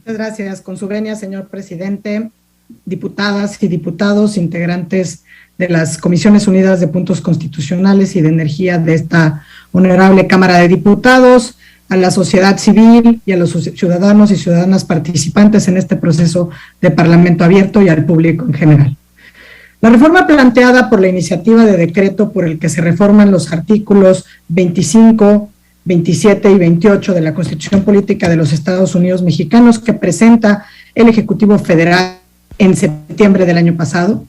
Muchas gracias. Con su venia, señor presidente, diputadas y diputados, integrantes de las Comisiones Unidas de Puntos Constitucionales y de Energía de esta honorable Cámara de Diputados, a la sociedad civil y a los ciudadanos y ciudadanas participantes en este proceso de Parlamento abierto y al público en general. La reforma planteada por la iniciativa de decreto por el que se reforman los artículos 25, 27 y 28 de la Constitución Política de los Estados Unidos Mexicanos que presenta el Ejecutivo Federal en septiembre del año pasado,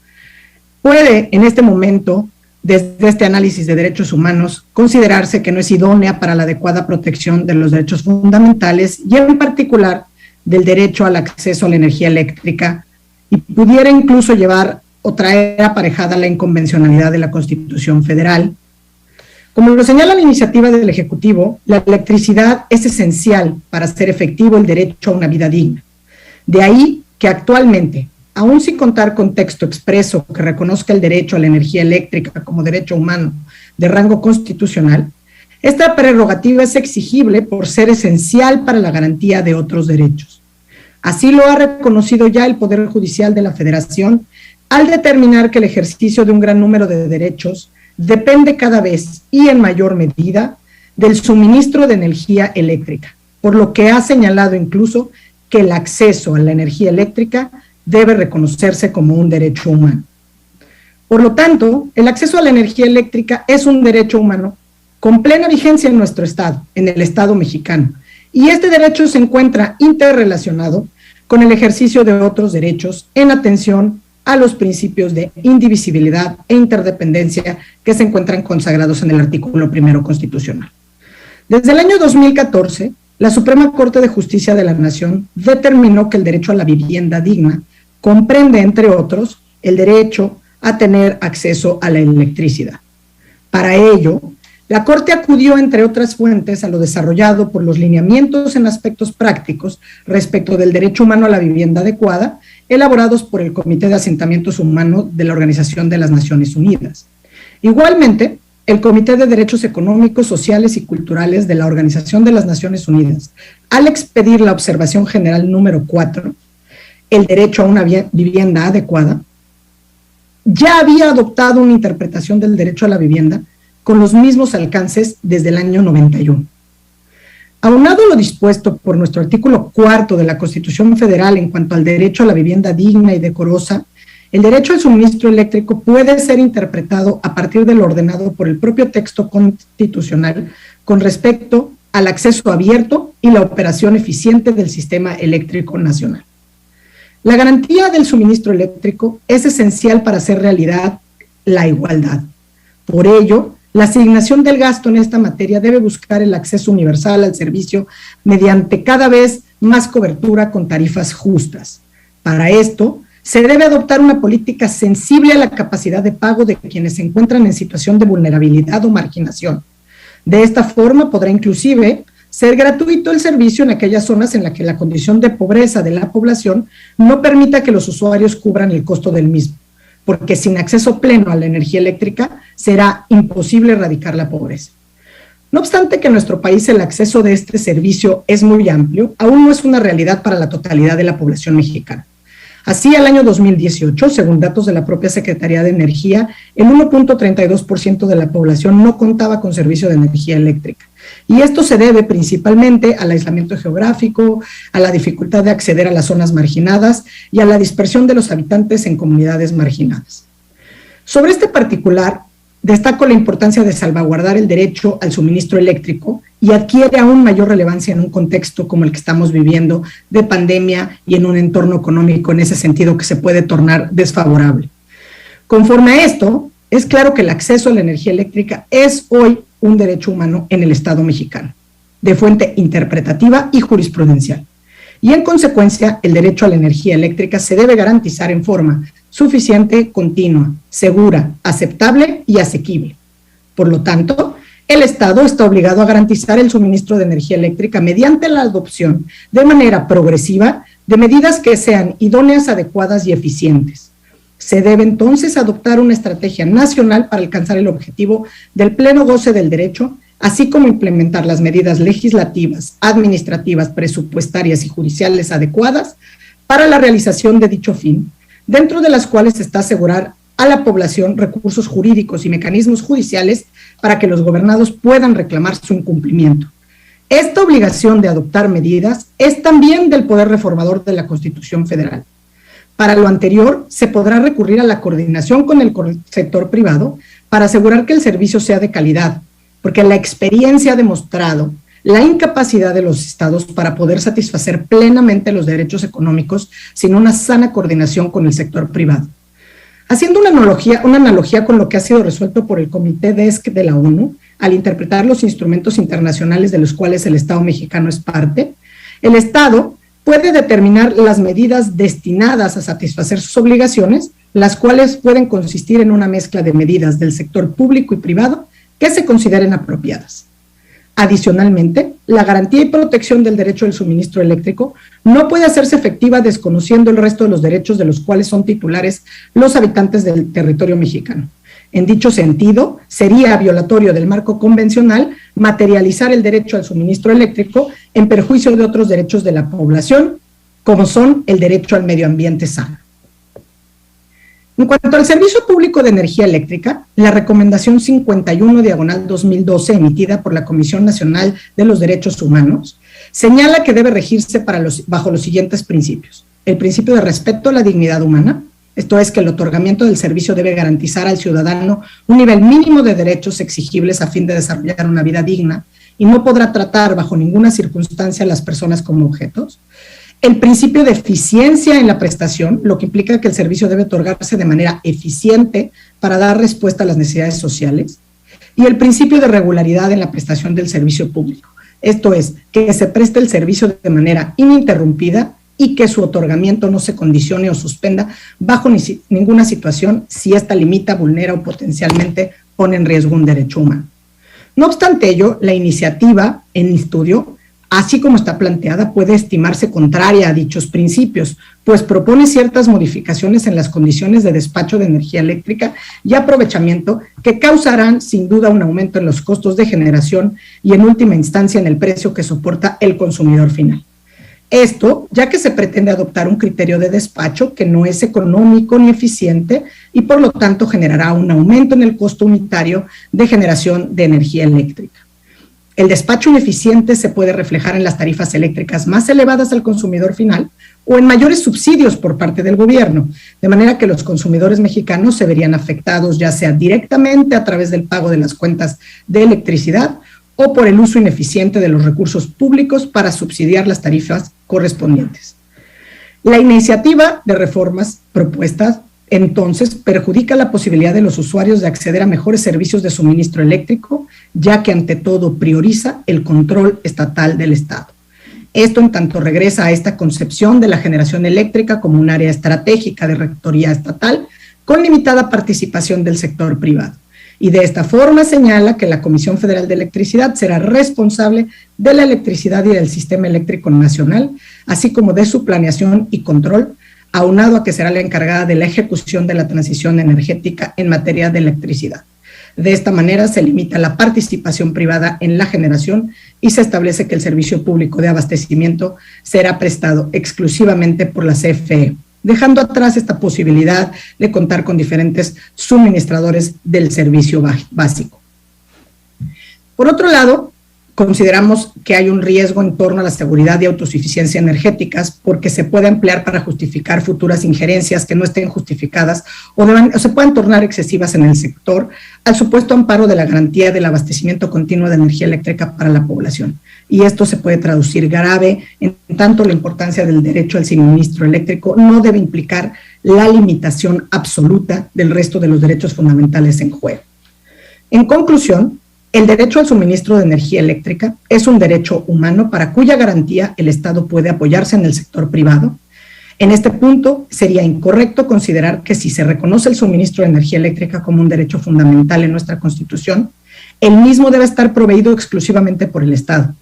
puede en este momento, desde este análisis de derechos humanos, considerarse que no es idónea para la adecuada protección de los derechos fundamentales y en particular del derecho al acceso a la energía eléctrica, y pudiera incluso llevar o traer aparejada la inconvencionalidad de la Constitución Federal. Como lo señala la iniciativa del Ejecutivo, la electricidad es esencial para hacer efectivo el derecho a una vida digna. De ahí que actualmente, aún sin contar con texto expreso que reconozca el derecho a la energía eléctrica como derecho humano de rango constitucional, esta prerrogativa es exigible por ser esencial para la garantía de otros derechos. Así lo ha reconocido ya el Poder Judicial de la Federación al determinar que el ejercicio de un gran número de derechos depende cada vez y en mayor medida del suministro de energía eléctrica, por lo que ha señalado incluso que el acceso a la energía eléctrica debe reconocerse como un derecho humano. Por lo tanto, el acceso a la energía eléctrica es un derecho humano con plena vigencia en nuestro Estado, en el Estado mexicano, y este derecho se encuentra interrelacionado con el ejercicio de otros derechos en atención a los principios de indivisibilidad e interdependencia que se encuentran consagrados en el artículo 1 constitucional. Desde el año 2014, la Suprema Corte de Justicia de la Nación determinó que el derecho a la vivienda digna comprende, entre otros, el derecho a tener acceso a la electricidad. Para ello, la Corte acudió, entre otras fuentes, a lo desarrollado por los lineamientos en aspectos prácticos respecto del derecho humano a la vivienda adecuada, elaborados por el Comité de Asentamientos Humanos de la Organización de las Naciones Unidas. Igualmente, el Comité de Derechos Económicos, Sociales y Culturales de la Organización de las Naciones Unidas, al expedir la observación general número 4, el derecho a una vivienda adecuada, ya había adoptado una interpretación del derecho a la vivienda con los mismos alcances desde el año 91. Aunado lo dispuesto por nuestro artículo 4 de la Constitución Federal en cuanto al derecho a la vivienda digna y decorosa, el derecho al suministro eléctrico puede ser interpretado a partir de lo ordenado por el propio texto constitucional con respecto al acceso abierto y la operación eficiente del sistema eléctrico nacional. La garantía del suministro eléctrico es esencial para hacer realidad la igualdad. Por ello, la asignación del gasto en esta materia debe buscar el acceso universal al servicio mediante cada vez más cobertura con tarifas justas. Para esto, se debe adoptar una política sensible a la capacidad de pago de quienes se encuentran en situación de vulnerabilidad o marginación. De esta forma podrá inclusive ser gratuito el servicio en aquellas zonas en las que la condición de pobreza de la población no permita que los usuarios cubran el costo del mismo, porque sin acceso pleno a la energía eléctrica será imposible erradicar la pobreza. No obstante que en nuestro país el acceso de este servicio es muy amplio, aún no es una realidad para la totalidad de la población mexicana. Así, al año 2018, según datos de la propia Secretaría de Energía, el 1.32% de la población no contaba con servicio de energía eléctrica. Y esto se debe principalmente al aislamiento geográfico, a la dificultad de acceder a las zonas marginadas y a la dispersión de los habitantes en comunidades marginadas. Sobre este particular, destaco la importancia de salvaguardar el derecho al suministro eléctrico y adquiere aún mayor relevancia en un contexto como el que estamos viviendo de pandemia y en un entorno económico en ese sentido que se puede tornar desfavorable. Conforme a esto, es claro que el acceso a la energía eléctrica es hoy un derecho humano en el Estado mexicano, de fuente interpretativa y jurisprudencial. Y en consecuencia, el derecho a la energía eléctrica se debe garantizar en forma suficiente, continua, segura, aceptable y asequible. Por lo tanto, el Estado está obligado a garantizar el suministro de energía eléctrica mediante la adopción de manera progresiva de medidas que sean idóneas, adecuadas y eficientes. Se debe entonces adoptar una estrategia nacional para alcanzar el objetivo del pleno goce del derecho así como implementar las medidas legislativas, administrativas, presupuestarias y judiciales adecuadas para la realización de dicho fin, dentro de las cuales está asegurar a la población recursos jurídicos y mecanismos judiciales para que los gobernados puedan reclamar su incumplimiento. Esta obligación de adoptar medidas es también del Poder Reformador de la Constitución Federal. Para lo anterior, se podrá recurrir a la coordinación con el sector privado para asegurar que el servicio sea de calidad, porque la experiencia ha demostrado la incapacidad de los estados para poder satisfacer plenamente los derechos económicos sin una sana coordinación con el sector privado. Haciendo una analogía con lo que ha sido resuelto por el Comité DESC de la ONU, al interpretar los instrumentos internacionales de los cuales el Estado mexicano es parte, el Estado puede determinar las medidas destinadas a satisfacer sus obligaciones, las cuales pueden consistir en una mezcla de medidas del sector público y privado que se consideren apropiadas. Adicionalmente, la garantía y protección del derecho al suministro eléctrico no puede hacerse efectiva desconociendo el resto de los derechos de los cuales son titulares los habitantes del territorio mexicano. En dicho sentido, sería violatorio del marco convencional materializar el derecho al suministro eléctrico en perjuicio de otros derechos de la población, como son el derecho al medio ambiente sano. En cuanto al Servicio Público de Energía Eléctrica, la Recomendación 51/2012, emitida por la Comisión Nacional de los Derechos Humanos, señala que debe regirse bajo los siguientes principios. El principio de respeto a la dignidad humana, esto es que el otorgamiento del servicio debe garantizar al ciudadano un nivel mínimo de derechos exigibles a fin de desarrollar una vida digna y no podrá tratar bajo ninguna circunstancia a las personas como objetos. El principio de eficiencia en la prestación, lo que implica que el servicio debe otorgarse de manera eficiente para dar respuesta a las necesidades sociales. Y el principio de regularidad en la prestación del servicio público, esto es, que se preste el servicio de manera ininterrumpida y que su otorgamiento no se condicione o suspenda bajo ninguna situación si ésta limita, vulnera o potencialmente pone en riesgo un derecho humano. No obstante ello, la iniciativa en estudio, así como está planteada, puede estimarse contraria a dichos principios, pues propone ciertas modificaciones en las condiciones de despacho de energía eléctrica y aprovechamiento que causarán sin duda un aumento en los costos de generación y en última instancia en el precio que soporta el consumidor final. Esto, ya que se pretende adoptar un criterio de despacho que no es económico ni eficiente y por lo tanto generará un aumento en el costo unitario de generación de energía eléctrica. El despacho ineficiente se puede reflejar en las tarifas eléctricas más elevadas al consumidor final o en mayores subsidios por parte del gobierno, de manera que los consumidores mexicanos se verían afectados ya sea directamente a través del pago de las cuentas de electricidad o por el uso ineficiente de los recursos públicos para subsidiar las tarifas correspondientes. La iniciativa de reformas propuestas entonces perjudica la posibilidad de los usuarios de acceder a mejores servicios de suministro eléctrico, ya que ante todo prioriza el control estatal del Estado. Esto en tanto regresa a esta concepción de la generación eléctrica como un área estratégica de rectoría estatal con limitada participación del sector privado. Y de esta forma señala que la Comisión Federal de Electricidad será responsable de la electricidad y del sistema eléctrico nacional, así como de su planeación y control, aunado a que será la encargada de la ejecución de la transición energética en materia de electricidad. De esta manera se limita la participación privada en la generación y se establece que el servicio público de abastecimiento será prestado exclusivamente por la CFE, dejando atrás esta posibilidad de contar con diferentes suministradores del servicio básico. Por otro lado, consideramos que hay un riesgo en torno a la seguridad y autosuficiencia energéticas porque se puede emplear para justificar futuras injerencias que no estén justificadas o se puedan tornar excesivas en el sector al supuesto amparo de la garantía del abastecimiento continuo de energía eléctrica para la población. Y esto se puede traducir grave en tanto la importancia del derecho al suministro eléctrico no debe implicar la limitación absoluta del resto de los derechos fundamentales en juego. En conclusión, el derecho al suministro de energía eléctrica es un derecho humano para cuya garantía el Estado puede apoyarse en el sector privado. En este punto, sería incorrecto considerar que si se reconoce el suministro de energía eléctrica como un derecho fundamental en nuestra Constitución, el mismo debe estar proveído exclusivamente por el Estado.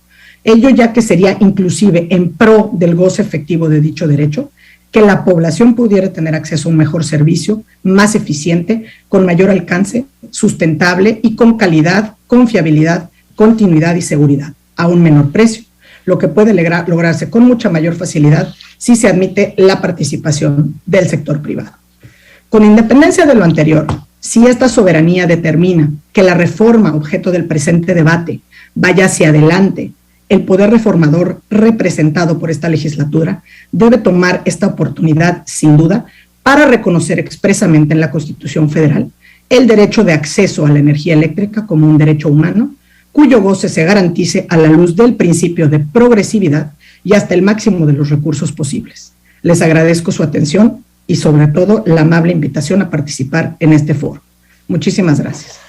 Ello ya que sería inclusive en pro del goce efectivo de dicho derecho, que la población pudiera tener acceso a un mejor servicio, más eficiente, con mayor alcance, sustentable y con calidad, confiabilidad, continuidad y seguridad a un menor precio, lo que puede lograrse con mucha mayor facilidad si se admite la participación del sector privado. Con independencia de lo anterior, si esta soberanía determina que la reforma objeto del presente debate vaya hacia adelante, el poder reformador representado por esta legislatura debe tomar esta oportunidad, sin duda, para reconocer expresamente en la Constitución Federal el derecho de acceso a la energía eléctrica como un derecho humano, cuyo goce se garantice a la luz del principio de progresividad y hasta el máximo de los recursos posibles. Les agradezco su atención y sobre todo la amable invitación a participar en este foro. Muchísimas gracias.